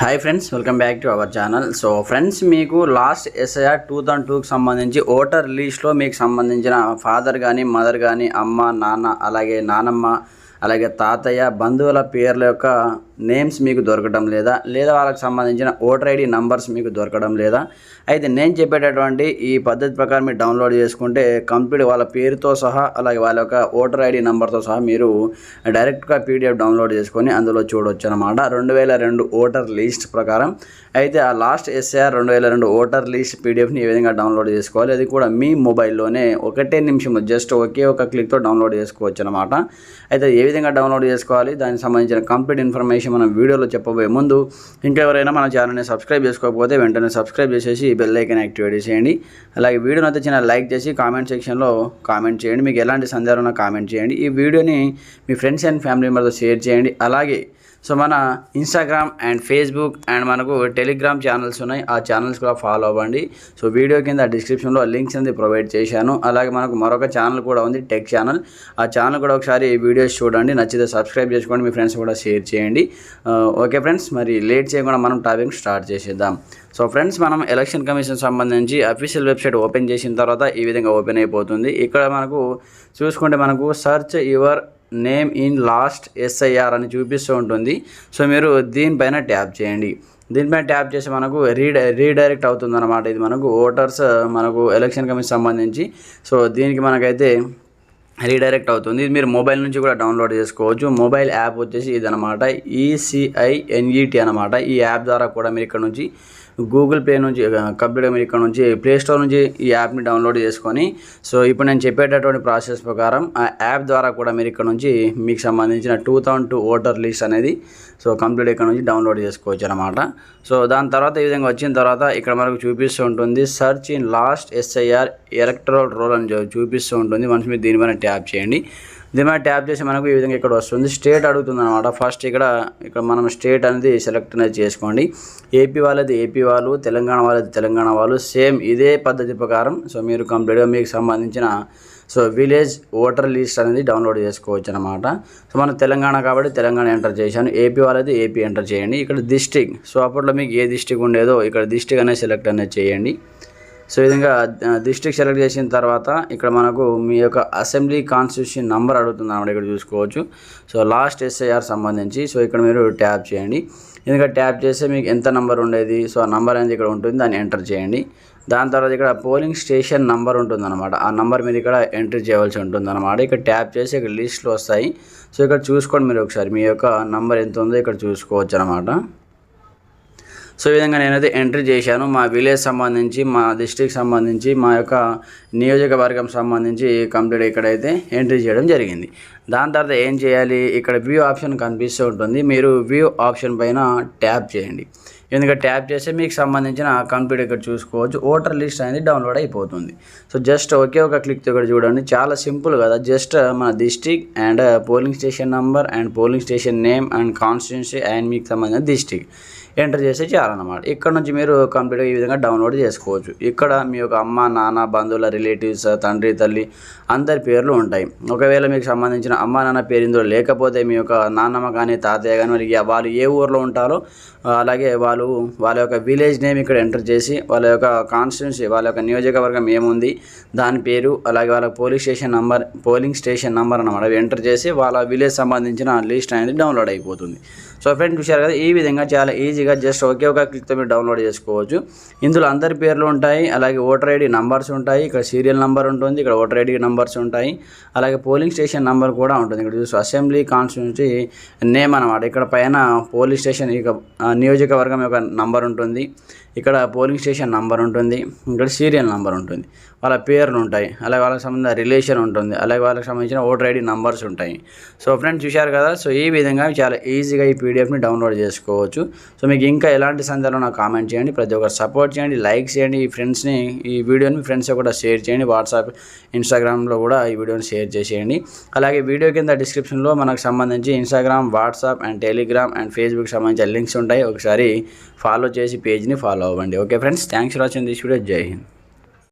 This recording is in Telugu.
Hi friends, welcome back to our channel. So friends, మీకు లాస్ట్ SIR 2002కి సంబంధించి ఓటర్ లిస్ట్లో మీకు సంబంధించిన ఫాదర్ కానీ మదర్ కానీ అమ్మ నాన్న అలాగే నానమ్మ అలాగే తాతయ్య బంధువుల పేర్ల యొక్క నేమ్స్ మీకు దొరకడం లేదా వాళ్ళకి సంబంధించిన ఓటర్ ఐడి నంబర్స్ మీకు దొరకడం లేదా అయితే నేను చెప్పేటటువంటి ఈ పద్ధతి ప్రకారం మీరు డౌన్లోడ్ చేసుకుంటే కంప్లీట్ వాళ్ళ పేరుతో సహా అలాగే వాళ్ళ యొక్క ఓటర్ ఐడి నెంబర్తో సహా మీరు డైరెక్ట్గా PDF డౌన్లోడ్ చేసుకొని అందులో చూడవచ్చు అనమాట. 2002 ఓటర్ లిస్ట్ ప్రకారం అయితే ఆ లాస్ట్ SIR 2002 ఓటర్ లిస్ట్ PDFని ఏ విధంగా డౌన్లోడ్ చేసుకోవాలి, అది కూడా మీ మొబైల్లోనే ఒకటే నిమిషంలో జస్ట్ ఒకే ఒక క్లిక్తో డౌన్లోడ్ చేసుకోవచ్చు అనమాట. అయితే ఏ విధంగా డౌన్లోడ్ చేసుకోవాలి దానికి సంబంధించిన కంప్లీట్ ఇన్ఫర్మేషన్ మనం వీడియోలో చెప్పబోయే ముందు ఇంకెవరైనా మన ఛానల్ని సబ్స్క్రైబ్ చేసుకోకపోతే వెంటనే సబ్స్క్రైబ్ చేసేసి బెల్ ఐకాన్ యాక్టివేట్ చేయండి. అలాగే వీడియోని అయితే చిన్న లైక్ చేసి కామెంట్ సెక్షన్లో కామెంట్ చేయండి. మీకు ఎలాంటి సందేహాలు ఉన్నా కామెంట్ చేయండి. ఈ వీడియోని మీ ఫ్రెండ్స్ అండ్ ఫ్యామిలీ మెంబర్తో షేర్ చేయండి. అలాగే సో మన ఇన్స్టాగ్రామ్ అండ్ ఫేస్బుక్ అండ్ మనకు టెలిగ్రామ్ ఛానల్స్ ఉన్నాయి, ఆ ఛానల్స్ కూడా ఫాలో అవ్వండి. సో వీడియో కింద డిస్క్రిప్షన్లో లింక్స్ అనేది ప్రొవైడ్ చేశాను. అలాగే మనకు మరొక ఛానల్ కూడా ఉంది, టెక్ ఛానల్. ఆ ఛానల్ కూడా ఒకసారి వీడియోస్ చూడండి, నచ్చితే సబ్స్క్రైబ్ చేసుకోండి, మీ ఫ్రెండ్స్ కూడా షేర్ చేయండి. ఓకే ఫ్రెండ్స్, మరి లేట్ చేయకుండా మనం టాపిక్ స్టార్ట్ చేసేద్దాం. సో ఫ్రెండ్స్, మనం ఎలక్షన్ కమిషన్ సంబంధించి అఫీషియల్ వెబ్సైట్ ఓపెన్ చేసిన తర్వాత ఈ విధంగా ఓపెన్ అయిపోతుంది. ఇక్కడ మనకు చూసుకుంటే మనకు search your name in last SIR అని చూపిస్తూ ఉంటుంది. సో మీరు దీనిపైన ట్యాప్ చేయండి. దీనిపైన ట్యాప్ చేసి మనకు రీడైరెక్ట్ అవుతుంది అనమాట. ఇది మనకు ఓటర్స్ మనకు ఎలక్షన్ కమిషన్ సంబంధించి. సో దీనికి మనకైతే రీడైరెక్ట్ అవుతుంది. ఇది మీరు మొబైల్ నుంచి కూడా డౌన్లోడ్ చేసుకోవచ్చు. మొబైల్ యాప్ వచ్చేసి ఇది అనమాట, ECINET అనమాట. ఈ యాప్ ద్వారా కూడా మీరు ఇక్కడ నుంచి గూగుల్ ప్లే నుంచి కంప్లీట్గా మీరు ఇక్కడ నుంచి ప్లే స్టోర్ నుంచి ఈ యాప్ని డౌన్లోడ్ చేసుకొని సో ఇప్పుడు నేను చెప్పేటటువంటి ప్రాసెస్ ప్రకారం ఆ యాప్ ద్వారా కూడా మీరు ఇక్కడ నుంచి మీకు సంబంధించిన 2002 ఓటర్ లిస్ట్ అనేది సో కంప్లీట్ ఇక్కడ నుంచి డౌన్లోడ్ చేసుకోవచ్చు అనమాట. సో దాని తర్వాత ఈ విధంగా వచ్చిన తర్వాత ఇక్కడ మనకు చూపిస్తూ ఉంటుంది search in last SIR electoral roll అని చూపిస్తూ ఉంటుంది. మనసు మీరు దీనిపైన ట్యాప్ చేయండి. దీనిపైన ట్యాప్ చేసి మనకు ఈ విధంగా ఇక్కడ వస్తుంది. స్టేట్ అడుగుతుంది అనమాట. ఫస్ట్ ఇక్కడ మనం స్టేట్ అనేది సెలెక్ట్ అనేది చేసుకోండి. ఏపీ వాళ్ళది ఏపీ వాళ్ళు, తెలంగాణ వాళ్ళది తెలంగాణ వాళ్ళు, సేమ్ ఇదే పద్ధతి ప్రకారం సో మీరు కంప్లీట్గా మీకు సంబంధించిన సో విలేజ్ ఓటర్ లిస్ట్ అనేది డౌన్లోడ్ చేసుకోవచ్చు అనమాట. సో మనం తెలంగాణ కాబట్టి తెలంగాణ ఎంటర్ చేశాను. ఏపీ వాళ్ళది ఏపీ ఎంటర్ చేయండి. ఇక్కడ డిస్టిక్ సో అప్పట్లో మీకు ఏ డిస్టిక్ ఉండేదో ఇక్కడ డిస్టిక్ అనేది సెలెక్ట్ అనేది చేయండి. సో ఈ విధంగా డిస్ట్రిక్ట్ సెలెక్ట్ చేసిన తర్వాత ఇక్కడ మనకు మీ యొక్క అసెంబ్లీ కాన్స్టిట్యూషన్ నంబర్ అడుగుతుంది అన్నమాట. ఇక్కడ చూసుకోవచ్చు. సో లాస్ట్ SIR సంబంధించి సో ఇక్కడ మీరు ట్యాప్ చేయండి. ఎందుకంటే ట్యాప్ చేస్తే మీకు ఎంత నెంబర్ ఉండేది సో ఆ నెంబర్ అనేది ఇక్కడ ఉంటుంది, దాన్ని ఎంటర్ చేయండి. దాని తర్వాత ఇక్కడ పోలింగ్ స్టేషన్ నెంబర్ ఉంటుందన్నమాట. ఆ నెంబర్ మీరు ఇక్కడ ఎంట్రీ చేయవలసి ఉంటుందన్నమాట. ఇక్కడ ట్యాప్ చేసి ఇక్కడ లిస్టులు వస్తాయి. సో ఇక్కడ చూసుకోండి, మీరు ఒకసారి మీ యొక్క నెంబర్ ఎంత ఉందో ఇక్కడ చూసుకోవచ్చు అనమాట. సో ఈ విధంగా నేనైతే ఎంట్రీ చేశాను. మా విలేజ్ సంబంధించి, మా డిస్ట్రిక్ట్ సంబంధించి, మా యొక్క నియోజకవర్గం సంబంధించి కంప్లీట్ ఇక్కడైతే ఎంట్రీ చేయడం జరిగింది. దాని తర్వాత ఏం చేయాలి, ఇక్కడ వ్యూ ఆప్షన్ కనిపిస్తూ ఉంటుంది. మీరు వ్యూ ఆప్షన్ పైన ట్యాప్ చేయండి. ఎందుకంటే ట్యాప్ చేస్తే మీకు సంబంధించిన కంప్లీట్ ఇక్కడ చూసుకోవచ్చు. ఓటర్ లిస్ట్ అనేది డౌన్లోడ్ అయిపోతుంది. సో జస్ట్ ఒకే ఒక క్లిక్తో ఇక్కడ చూడండి, చాలా సింపుల్ కదా. జస్ట్ మన district and polling station number and polling station name and constituency and మీకు సంబంధించిన డిస్ట్రిక్ట్ ఎంటర్ చేస్తే చాలన్నమాట. ఇక్కడ నుంచి మీరు కంప్లీట్గా ఈ విధంగా డౌన్లోడ్ చేసుకోవచ్చు. ఇక్కడ మీ యొక్క అమ్మ నాన్న బంధువుల రిలేటివ్స్ తండ్రి తల్లి అందరి పేర్లు ఉంటాయి. ఒకవేళ మీకు సంబంధించిన అమ్మ నాన్న పేరు ఇందులో లేకపోతే మీ యొక్క నాన్నమ్మ కానీ తాతయ్య కానీ వాళ్ళు ఏ ఊర్లో ఉంటారో అలాగే వాళ్ళ యొక్క విలేజ్ నేమ్ ఇక్కడ ఎంటర్ చేసి వాళ్ళ యొక్క కాన్స్టిట్యున్సీ వాళ్ళ యొక్క నియోజకవర్గం ఏముంది దాని పేరు అలాగే వాళ్ళ పోలింగ్ స్టేషన్ నంబర్ అన్నమాట అవి ఎంటర్ చేసి వాళ్ళ విలేజ్ సంబంధించిన లిస్ట్ అనేది డౌన్లోడ్ అయిపోతుంది. సో ఫ్రెండ్స్ చూశారు కదా, ఈ విధంగా చాలా ఈజీగా జస్ట్ ఒకే ఒక క్లిక్తో మీరు డౌన్లోడ్ చేసుకోవచ్చు. ఇందులో అందరి పేర్లు ఉంటాయి, అలాగే ఓటర్ ఐడి నంబర్స్ ఉంటాయి, ఇక్కడ సీరియల్ నెంబర్ ఉంటుంది, ఇక్కడ ఓటర్ ఐడి నంబర్స్ ఉంటాయి, అలాగే పోలింగ్ స్టేషన్ నెంబర్ కూడా ఉంటుంది. ఇక్కడ చూసి అసెంబ్లీ కాన్స్టిట్యున్సీ నేమ్ అనమాట. ఇక్కడ పైన పోలింగ్ స్టేషన్ ఇక నియోజకవర్గం యొక్క నంబర్ ఉంటుంది, ఇక్కడ పోలింగ్ స్టేషన్ నంబర్ ఉంటుంది, ఇక్కడ సీరియల్ నెంబర్ ఉంటుంది, వాళ్ళ పేర్లు ఉంటాయి, అలాగే వాళ్ళకి సంబంధించిన రిలేషన్ ఉంటుంది, అలాగే వాళ్ళకి సంబంధించిన ఓటర్ ఐడి నంబర్స్ ఉంటాయి. సో ఫ్రెండ్స్ చూశారు కదా, సో ఈ విధంగా చాలా ఈజీగా ఈ PDFని డౌన్లోడ్ చేసుకోవచ్చు. సో మీకు ఇంకా ఎలాంటి సందేహాలు నాకు కామెంట్ చేయండి, ప్రతి ఒక్కరు సపోర్ట్ చేయండి, లైక్ చేయండి, ఈ వీడియోని మీ ఫ్రెండ్స్ కూడా షేర్ చేయండి, వాట్సాప్ ఇన్స్టాగ్రామ్లో కూడా ఈ వీడియోని షేర్ చేసేయండి. అలాగే వీడియో కింద డిస్క్రిప్షన్లో మనకు సంబంధించి Instagram, WhatsApp and Telegram and Facebook సంబంధించిన లింక్స్ ఉంటాయి. ఒకసారి ఫాలో చేసి పేజ్ని ఫాలో అవ్వండి. Okay friends, thanks for watching this video. జై హింద్.